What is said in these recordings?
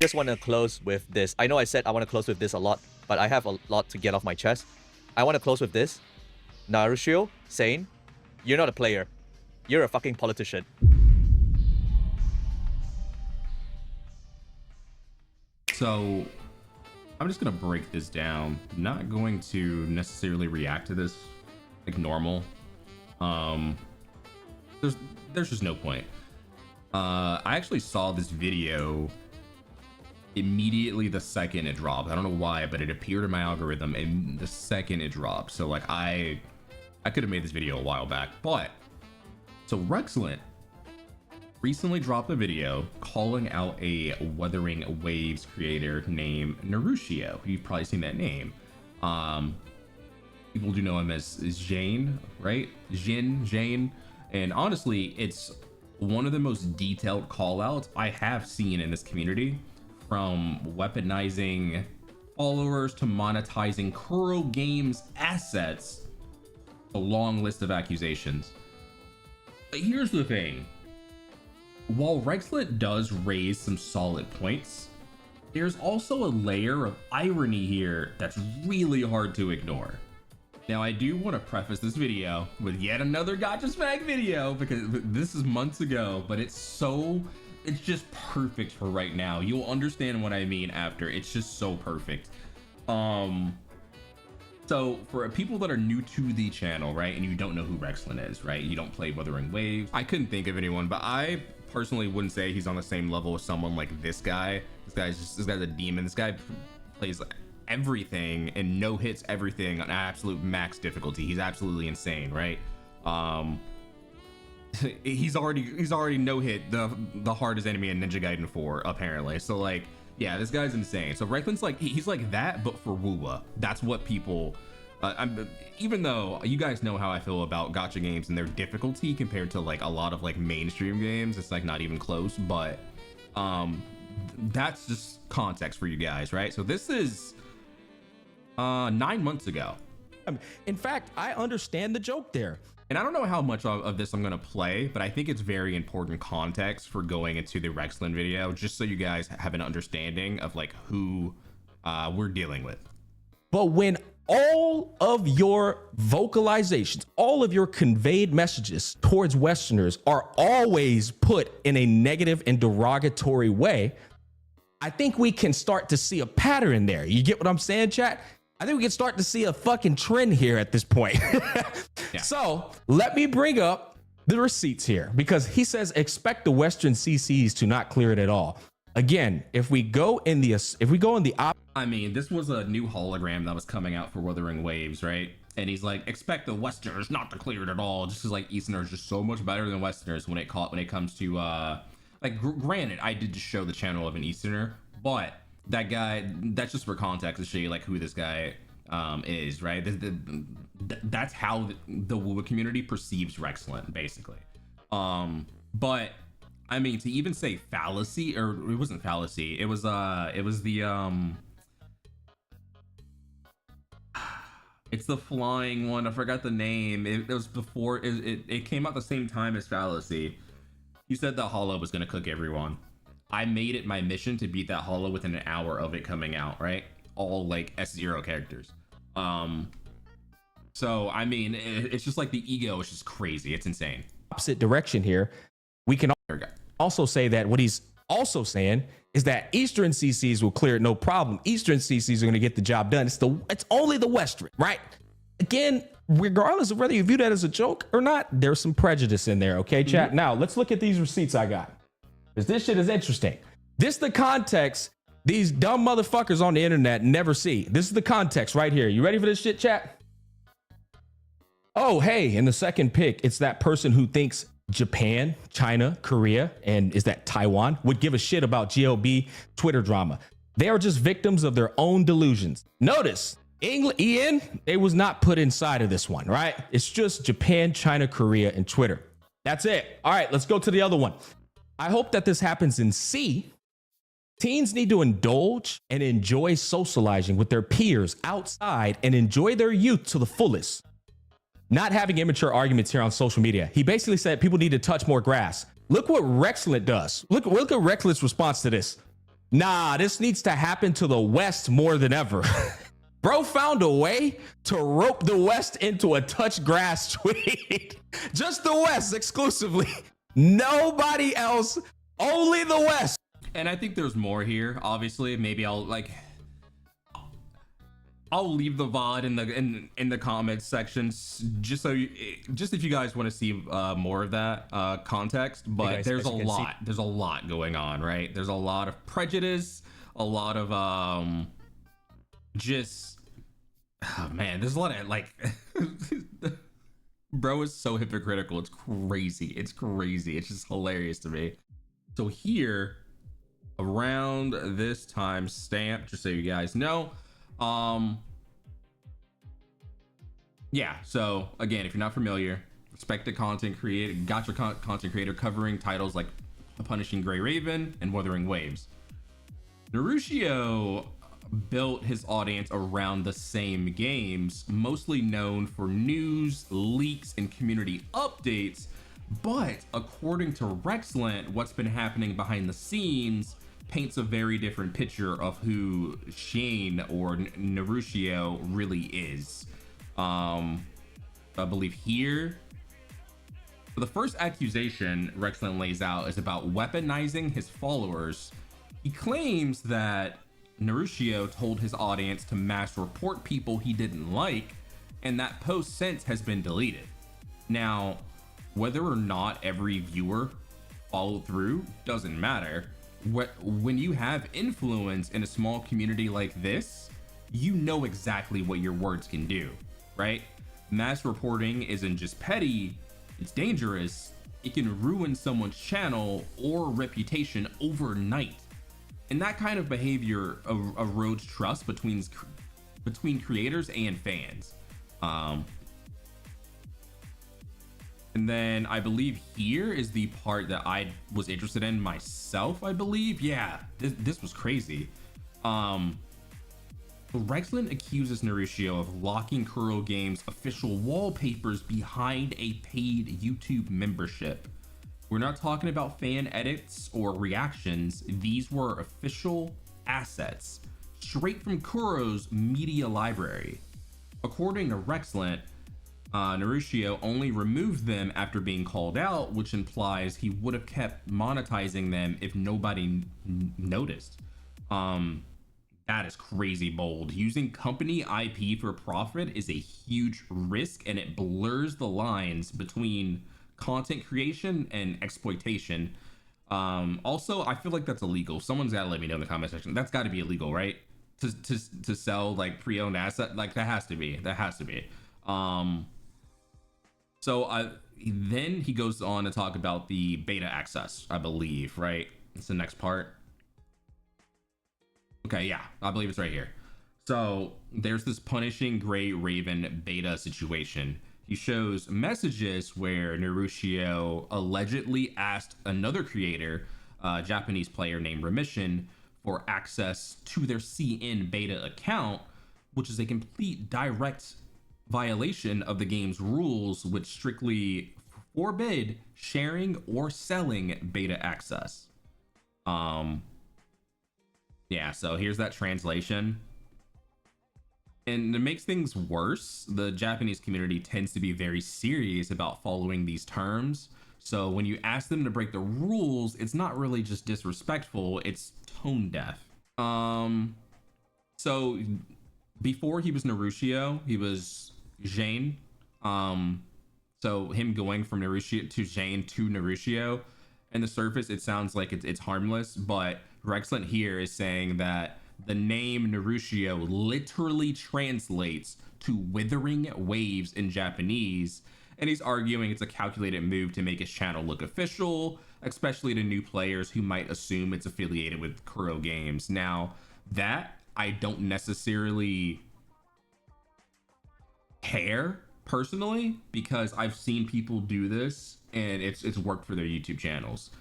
Just want to close with this. I know I said I want to close with this a lot, but I have a lot to get off my chest. I want to close with this. Narushio saying, "You're not a player. You're a fucking politician." So I'm just gonna break this down. I'm not going to necessarily react to this like normal. There's just no point. I actually saw this video immediately the second it dropped. I don't know why, but it appeared in my algorithm and the second it dropped. So like I could have made this video a while back, but so Rexlent recently dropped a video calling out a Wuthering Waves creator named Narushio. You've probably seen that name. People do know him as Jane, right? Jane. And honestly, it's one of the most detailed call outs I have seen in this community, from weaponizing followers to monetizing Kuro Games assets. A long list of accusations. But here's the thing. While Rexlent does raise some solid points, there's also a layer of irony here that's really hard to ignore. Now, I do want to preface this video with yet another Gacha Smack video, because this is months ago, but it's just perfect for right now. You'll understand what I mean after. It's just so perfect. So for people that are new to the channel, right, and you don't know who Rexlent is, right, you don't play Wuthering Waves, I couldn't think of anyone, but I personally wouldn't say he's on the same level as someone like this guy. This guy's a demon. This guy plays everything and no hits everything on absolute max difficulty. He's absolutely insane, right? He's already no hit the hardest enemy in Ninja Gaiden 4 apparently. So like, yeah, this guy's insane. So Rexlent's like, he's like that, but for Wuwa. That's what people, even though you guys know how I feel about gacha games and their difficulty compared to like a lot of like mainstream games, it's like not even close, but that's just context for you guys, right? So this is 9 months ago. In fact, I understand the joke there. And I don't know how much of this I'm going to play, but I think it's very important context for going into the Rexlent video, just so you guys have an understanding of like who we're dealing with. But when all of your vocalizations, all of your conveyed messages towards Westerners are always put in a negative and derogatory way, I think we can start to see a pattern there. You get what I'm saying, chat? I think we can start to see a fucking trend here at this point. Yeah. So let me bring up the receipts here, because he says expect the Western CCs to not clear it at all. Again, if we go in the I mean, this was a new hologram that was coming out for Wuthering Waves, right? And he's like, expect the Westerners not to clear it at all, just because like Easterners are just so much better than Westerners when it comes to like granted, I did just show the channel of an Easterner, but that guy, that's just for context to show you like who this guy is, right? That's how the Wuwa community perceives Rexlent, basically. But I mean, to even say fallacy, or it wasn't fallacy, it was the it's the flying one, I forgot the name. It was before it came out the same time as fallacy. You said that Hollow was gonna cook everyone. I made it my mission to beat that Hollow within an hour of it coming out, right? All like S0 characters. So I mean, it's just like the ego is just crazy. It's insane. opposite direction here, we can also say that what he's also saying is that Eastern CCs will clear it no problem. Eastern CCs are going to get the job done. It's only the Western, right? Again, regardless of whether you view that as a joke or not, there's some prejudice in there, okay, chat? Now, let's look at these receipts I got, because this shit is interesting. This is the context these dumb motherfuckers on the internet never see. This is the context right here. You ready for this shit, chat? Oh, hey, in the second pick, it's that person who thinks Japan, China, Korea, and is that Taiwan would give a shit about GLB Twitter drama. They are just victims of their own delusions. Notice, Ian, they was not put inside of this one, right? It's just Japan, China, Korea, and Twitter. That's it. All right, let's go to the other one. I hope that this happens in C. Teens need to indulge and enjoy socializing with their peers outside and enjoy their youth to the fullest. Not having immature arguments here on social media. He basically said people need to touch more grass. Look what Rexlent does. Look at Rexlent's response to this. Nah, this needs to happen to the West more than ever. Bro found a way to rope the West into a touch grass tweet. Just the West exclusively. Nobody else, only the West. And I think there's more here. Obviously, maybe I'll leave the VOD in the comments sections just if you guys want to see more of that context. But guys, there's as you can see- there's a lot going on, right? There's a lot of prejudice, a lot of just oh man, there's a lot of like bro is so hypocritical. It's crazy. It's just hilarious to me. So here around this time stamp, just so you guys know, yeah, so again, if you're not familiar, respected content creator, Gacha content creator covering titles like Punishing Grey Raven and Wuthering Waves. Narushio built his audience around the same games, mostly known for news, leaks, and community updates. But according to Rexlent, what's been happening behind the scenes paints a very different picture of who Shane or Narushio really is. I believe here, the first accusation Rexlent lays out is about weaponizing his followers. He claims that Narushio told his audience to mass report people he didn't like, and that post since has been deleted. Now, whether or not every viewer followed through doesn't matter. When you have influence in a small community like this, you know exactly what your words can do, right? Mass reporting isn't just petty, it's dangerous. It can ruin someone's channel or reputation overnight. And that kind of behavior erodes trust between creators and fans. And then I believe here is the part that I was interested in myself, I believe. Yeah, this was crazy. Rexlent accuses Narushio of locking Kuro Games' official wallpapers behind a paid YouTube membership. We're not talking about fan edits or reactions. These were official assets, straight from Kuro's media library. According to Rexlent, Narushio only removed them after being called out, which implies he would have kept monetizing them if nobody noticed. That is crazy bold. Using company IP for profit is a huge risk, and it blurs the lines between content creation and exploitation. Also, I feel like that's illegal. Someone's got to let me know in the comment section. That's got to be illegal, right? To sell like pre-owned asset, like that has to be. So then he goes on to talk about the beta access, I believe, right? It's the next part. Okay, yeah, I believe it's right here. So there's this Punishing Grey Raven beta situation. He shows messages where Narushio allegedly asked another creator, a Japanese player named Remission, for access to their CN beta account, which is a complete direct violation of the game's rules, which strictly forbid sharing or selling beta access. Yeah, so here's that translation. And it makes things worse. The Japanese community tends to be very serious about following these terms. So when you ask them to break the rules, it's not really just disrespectful, it's tone deaf. So before he was Narushio, he was Jane. So him going from Narushio to Jane to Narushio, on the surface it sounds like it's harmless, but Rexlent here is saying that the name Narushio literally translates to Withering Waves in Japanese, and he's arguing it's a calculated move to make his channel look official, especially to new players who might assume it's affiliated with Kuro Games. Now, that I don't necessarily care personally, because I've seen people do this and it's worked for their YouTube channels.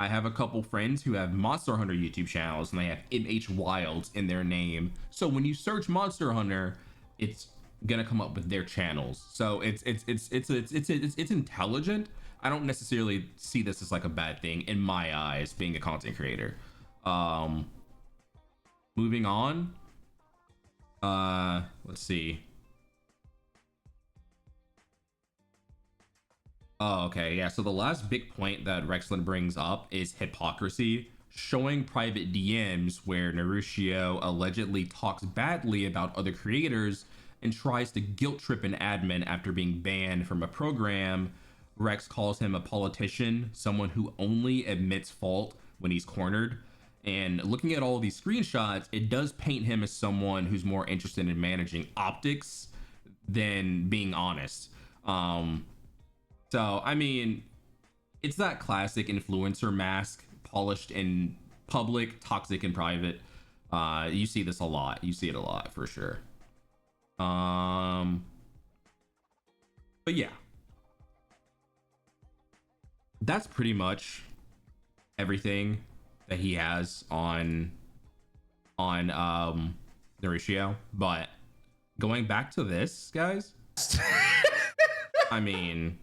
I have a couple friends who have Monster Hunter YouTube channels and they have MH Wilds in their name. So when you search Monster Hunter, it's gonna come up with their channels. So it's intelligent. I don't necessarily see this as like a bad thing in my eyes, being a content creator. Moving on. Let's see. Oh, okay, yeah. So the last big point that Rexlent brings up is hypocrisy, showing private DMs where Narushio allegedly talks badly about other creators and tries to guilt trip an admin after being banned from a program. Rex calls him a politician, someone who only admits fault when he's cornered. And looking at all these screenshots, it does paint him as someone who's more interested in managing optics than being honest. So, I mean, it's that classic influencer mask, polished in public, toxic in private. You see this a lot. You see it a lot for sure. But yeah, that's pretty much everything that he has on Narushio. But going back to this, guys, I mean,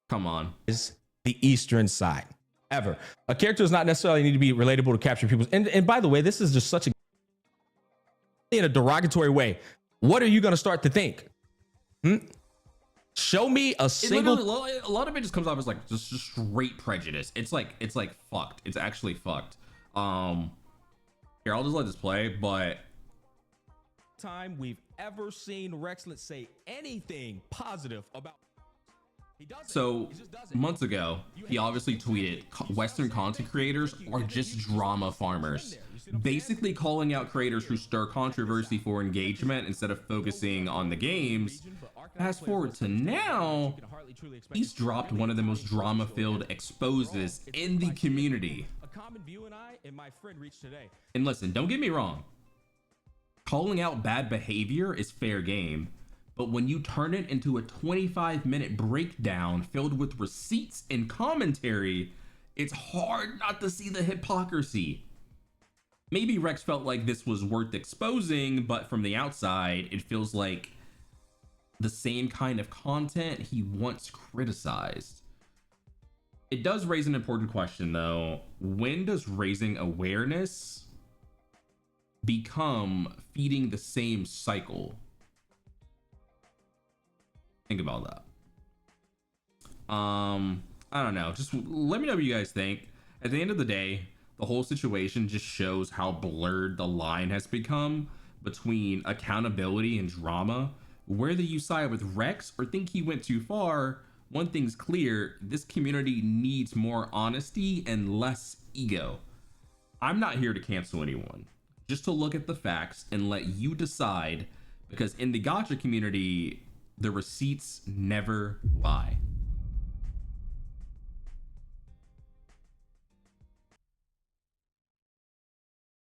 come on. Is the Eastern side ever. A character does not necessarily need to be relatable to capture people's. And by the way, this is just such a, in a derogatory way. What are you going to start to think? Show me a single. A lot of it just comes off as like just straight prejudice. It's like fucked. It's actually fucked. Here, I'll just let this play. But time we've ever seen Rexlent say anything positive about. So months ago, he obviously tweeted, Western content creators are just drama farmers, basically calling out creators who stir controversy for engagement instead of focusing on the games. Fast forward to now, he's dropped one of the most drama-filled exposes in the community. And listen, don't get me wrong. Calling out bad behavior is fair game. But when you turn it into a 25-minute breakdown filled with receipts and commentary, it's hard not to see the hypocrisy. Maybe Rex felt like this was worth exposing, but from the outside, it feels like the same kind of content he once criticized. It does raise an important question, though. When does raising awareness become feeding the same cycle? Think about that. I don't know. Just let me know what you guys think. At the end of the day, the whole situation just shows how blurred the line has become between accountability and drama. Whether you side with Rex or think he went too far, one thing's clear: this community needs more honesty and less ego. I'm not here to cancel anyone, just to look at the facts and let you decide, because in the Gacha community, the receipts never lie.